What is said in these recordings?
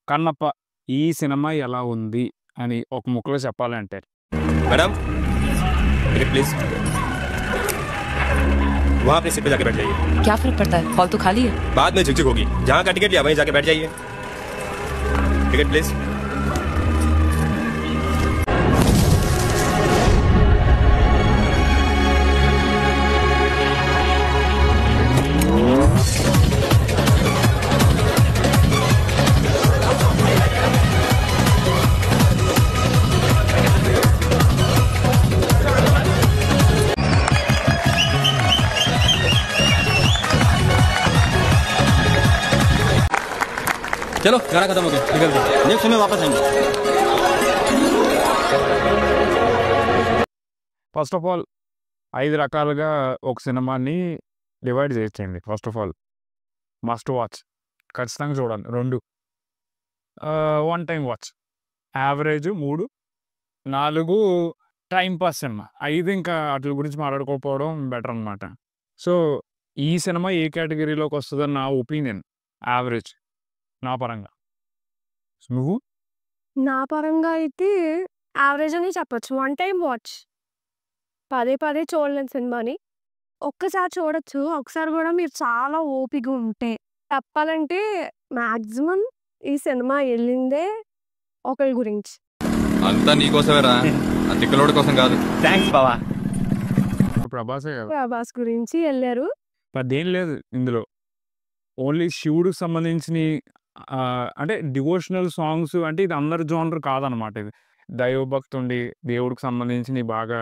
కన్నప్ప ఈ సినిమా ఎలా ఉంది అని ఒక ముక్కలో చెప్పాలంటే मैडम मिनट प्लीज वहाँ अपनी सीट पे जाके बैठ जाइए क्या फर्क पड़ता है? हॉल तो खाली है। बाद में झुकझुक होगी जहाँ का टिकट लिया वहीं जाके बैठ जाइए टिकट प्लीज चलो गाना खत्म हो गया निकलते नेक्स्ट में वापस आएंगे ఫస్ట్ ఆఫ్ ఆల్ 5 రకాలుగా ఒక సినిమాని డివైడ్ చేయొచ్చండి. First of all must watch, ఖచ్చితంగా చూడాలి 2, one time watch, average 3, 4 time pass cinema, 5 ఇంకా వాటి గురించి మాట్లాడుకోకపోవడం బెటర్ అనమాట. సో ఈ సినిమా ఏ కేటగిరీలోకి వస్తుందని నా ఒపీనియన్, యావరేజ్ నా పరంగా. నువ్వు? నా పరంగా అయితే యావరేజ్ అని చెప్పొచ్చు. One time watch. పదే పదే చూడలేని సినిమాని ఒక్కసారి చూడొచ్చు. ఒకసారి కూడా మీరు చాలా ఓపిక ఉంటే. చెప్పాలంటే మ్యాక్సిమం ఈ సినిమా వెళ్ళిందే ఒకరి గురించి. అంతా నీకోసమేరా ఆ తిక్కలోడి కోసం కాదు. థ్యాంక్స్ బావా ప్రభాసే కదా, ప్రభాస్ గురించి వెళ్ళారు. పెద్దేం లేదు ఇందులో. ఓన్లీ శివుడికి సంబంధించిన అంటే డివోషనల్ సాంగ్స్, అంటే ఇది అందరి జోనర్ కాదనమాట. ఇది దైవభక్తి ఉండి దేవుడికి సంబంధించి బాగా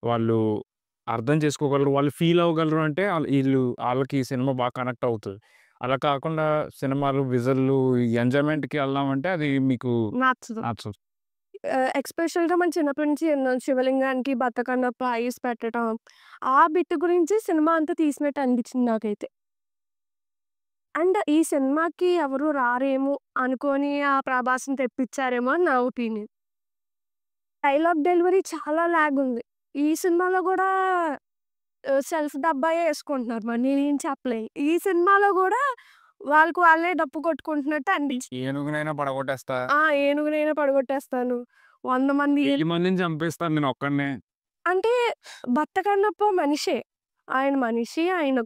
వాళ్ళు అర్థం చేసుకోగలరు, వాళ్ళు ఫీల్ అవ్వగలరు. అంటే వాళ్ళకి ఈ సినిమా బాగా కనెక్ట్ అవుతుంది. అలా కాకుండా సినిమాలు విజువల్ ఎంజాయ్మెంట్కి వెళ్దామంటే అది మీకు నచ్చదు. నచ్చదు. ఎక్స్పెషల్గా మన చిన్నప్పటి నుంచి శివలింగానికి బతకన్నప్ప ఐస్ పెట్టడం, ఆ బిట్ గురించి సినిమా అంతా తీసినట్టు అనిపించింది నాకైతే. అండ్ ఈ సినిమాకి ఎవరు రారేమో అనుకొని ఆ ప్రభాస్ని తెప్పించారేమో అని నా ఒపీనియన్. డైలాగ్ డెలివరీ చాలా లాగ్ ఉంది. ఈ సినిమాలో కూడా సెల్ఫ్ డబ్బాయే వేసుకుంటున్నారు. మరి నేనేం చెప్పలేను. ఈ సినిమాలో కూడా వాళ్ళకి వాళ్ళే డప్పు కొట్టుకుంటున్నట్టు అనిపించింది. ఏనుగునైనా పడగొట్టేస్తా, ఏనుగునైనా పడగొట్టేస్తాను, 100 మంది 1000 మందిని చంపేస్తాను నేను ఒక్కడనే. అంటే బతకన్నప్ప మనిషే, ఆయన మనిషి, ఆయన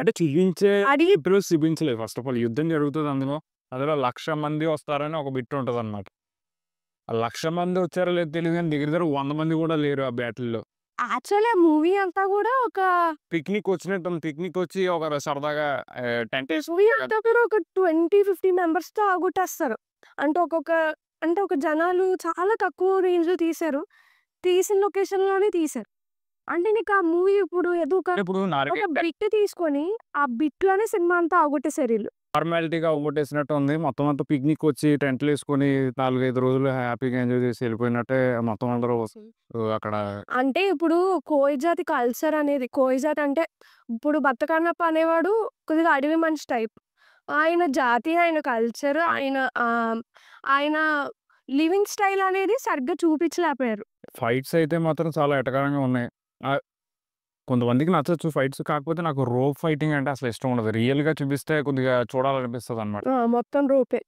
అంటే చూపించే అడిగి ఇప్పుడు చూపించలేదు. ఫస్ట్ ఆఫ్ ఆల్ యుద్ధం జరుగుతుంది అందులో 1,00,000 మంది వస్తారని ఒక బిట్ ఉంటుంది అనమాట. 1,00,000 మంది వచ్చారో లేదో తెలియదు కానీ దగ్గర 100 మంది కూడా లేరు ఆ బ్యాటిల్లో. యాక్చువల్లీ ఆ మూవీ అంతా కూడా ఒక పిక్నిక్ వచ్చినట్టు, పిక్నిక్ వచ్చి ఒక సరదాగా టెంట్ మూవీ అంతా కూడా ఒక 20-50 మెంబర్స్తో ఆగొట్టేస్తారు. అంటే ఒక జనాలు చాలా తక్కువ రేంజ్లో తీశారు. తీసిన లొకేషన్లోనే తీశారు. అంటే నీకు ఆ మూవీ ఇప్పుడు ఏదో ఒక ఇప్పుడు బిట్ తీసుకొని ఆ బిట్లోనే సినిమా అంతా ఆగొట్టేసారు వీళ్ళు. ఫార్మాలిటీగా ఒగ్గొట్టేసినట్టు ఉంది. మొత్తం అంతా పిక్నిక్ వచ్చి టెంట్లు వేసుకొని 4-5 రోజులు హ్యాపీగా ఎంజాయ్ చేసి వెళ్ళిపోయినట్టే మొత్తం అందరూ అక్కడ. అంటే ఇప్పుడు కోయిజాతి కల్చర్ అనేది, కోయిజాతి అంటే ఇప్పుడు బతకన్నప్ప అనేవాడు కొద్దిగా అడవి మనిషి టైప్. ఆయన జాతి, ఆయన కల్చర్, ఆయన లివింగ్ స్టైల్ అనేది సరిగ్గా చూపించలేకపోయారు. ఫైట్స్ అయితే మాత్రం చాలా ఎటకారంగా ఉన్నాయి. కొంతమందికి నచ్చచ్చు ఫైట్స్, కాకపోతే నాకు రోప్ ఫైటింగ్ అంటే అసలు ఇష్టం ఉండదు. రియల్గా చూపిస్తే కొద్దిగా చూడాలనిపిస్తుంది అనమాట. మొత్తం రోపే.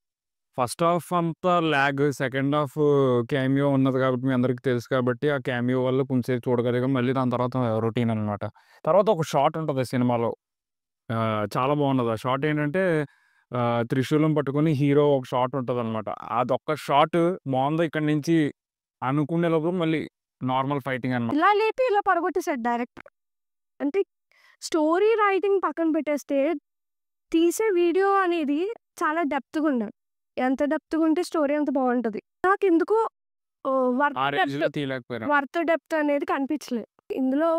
ఫస్ట్ హాఫ్ అంతా ల్యాగ్, సెకండ్ హాఫ్ క్యామియో ఉన్నది కాబట్టి మీ అందరికి తెలుసు కాబట్టి ఆ క్యామియో వల్ల కొంచెం చూడగలిగాం. మళ్ళీ దాని తర్వాత రొటీన్ అనమాట. తర్వాత ఒక షాట్ ఉంటుంది సినిమాలో, చాలా బాగున్నది. ఆ షాట్ ఏంటంటే త్రిశూలం పట్టుకొని హీరో ఒక షాట్ ఉంటుంది అనమాట. అదొక్క షాట్ బాగుంది. ఇక్కడ నుంచి అనుకునే లోపల మళ్ళీ నార్మల్ ఫైటింగ్ అనమాట. ఇలా లేపి ఇలా పడగొట్టేసాడు డైరెక్టర్. అంటే స్టోరీ రైటింగ్ పక్కన పెట్టేస్తే తీసే వీడియో అనేది చాలా డెప్త్గా ఉండాలి. ఎంత డెప్త్గా ఉంటే స్టోరీ అంత బాగుంటుంది. నాకు ఎందుకో వర్త్ డెప్త్ అనేది కనిపించలేదు. ఇందులో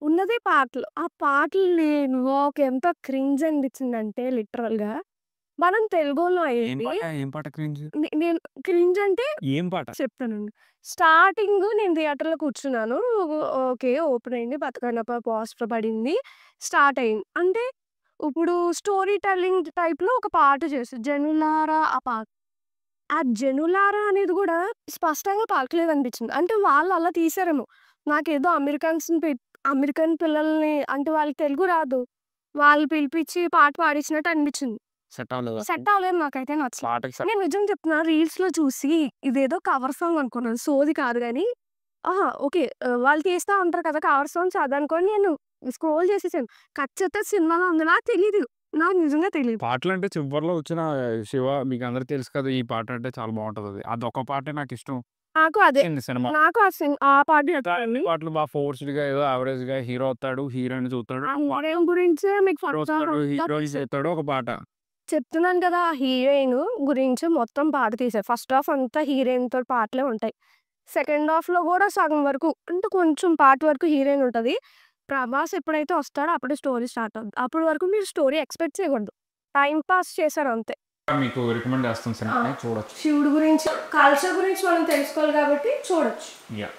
ఉన్నదే పాటలు. ఆ పాటలు నేను ఎంత క్రింజ్ అనిపించిందంటే లిటరల్గా మనం తెలుగులో అయ్యింది. నేను క్రింజ్ అంటే ఏం పాట చెప్తానండి. స్టార్టింగ్ నేను థియేటర్లో కూర్చున్నాను. ఓకే, ఓపెన్ అయింది, బతకన్నప్ప పాస్టర్ పడింది, స్టార్ట్ అయింది. అంటే ఇప్పుడు స్టోరీ టెల్లింగ్ టైప్లో ఒక పాట చేస్తారు జనులారా. ఆ జనులారా అనేది కూడా స్పష్టంగా పలకలేదు అనిపించింది. అంటే వాళ్ళు అలా తీసారేమో. నాకేదో అమెరికన్ పిల్లల్ని, అంటే వాళ్ళకి తెలుగు రాదు, వాళ్ళు పిలిపించి పాట పాడించినట్టు అనిపించింది. సెట్ అవ్వలేదు సెట్ అవ్వలేదు నాకైతే నచ్చలేదు. పాటకి set. నేను నిజం చెప్తున్నా రీల్స్‌లో చూసి ఇదేదో కవర్ సాంగ్ అనుకున్నాను. సోది కాదు గానీ ఓకే. వాళ్ళు తీస్తా ఉంటారు కదా కవర్ సాంగ్స్ అదనుకోని నేను స్క్రోల్ చేసేసాను. కట్ చేస్తే సినిమాలో ఉంది. నాకు తెలీదు. నాకు నిజంగా తెలీదు. పాటలు అంటే చివరిలో వచ్చిన శివ మీకు అందరికి తెలుసు కదా ఈ పాట అంటే చాలా బాగుంటది అది అదొక పాటే నాకు ఇష్టం నాకు అదే. సినిమా నాకు ఆ పాట చెప్తాను. పాటలు బాగా ఫోర్స్డ్ గా ఏదో యావరేజ్ గా హీరో వస్తాడు హీరోయిన్ చూస్తాడు ఆ హీరోయిన్ గురించే మీకు హీరో ఫస్ట్ వస్తాడు హీరోయిన్ చేస్తాడు ఒక పాట చెప్తున్నాను కదా ఆ హీరోయిన్ గురించి మొత్తం పాట తీశారు. ఫస్ట్ హాఫ్ అంతా హీరోయిన్ తోటి పాటలే ఉంటాయి. సెకండ్ హాఫ్ లో కూడా సగం వరకు అంటే కొంచెం పార్ట్ వరకు హీరోయిన్ ఉంటది. ప్రభాస్ ఎప్పుడైతే వస్తాడో అప్పుడే స్టోరీ స్టార్ట్ అవుద్ది. అప్పటి వరకు మీరు స్టోరీ ఎక్స్పెక్ట్ చేయకూడదు. టైం పాస్ చేశారు అంతే. మీకు రికమెండ్ చేస్తాను సినిమా చూడొచ్చు శివుడు గురించి కల్చర్ గురించి మనం తెలుసుకోవాలి కాబట్టి చూడొచ్చు. యా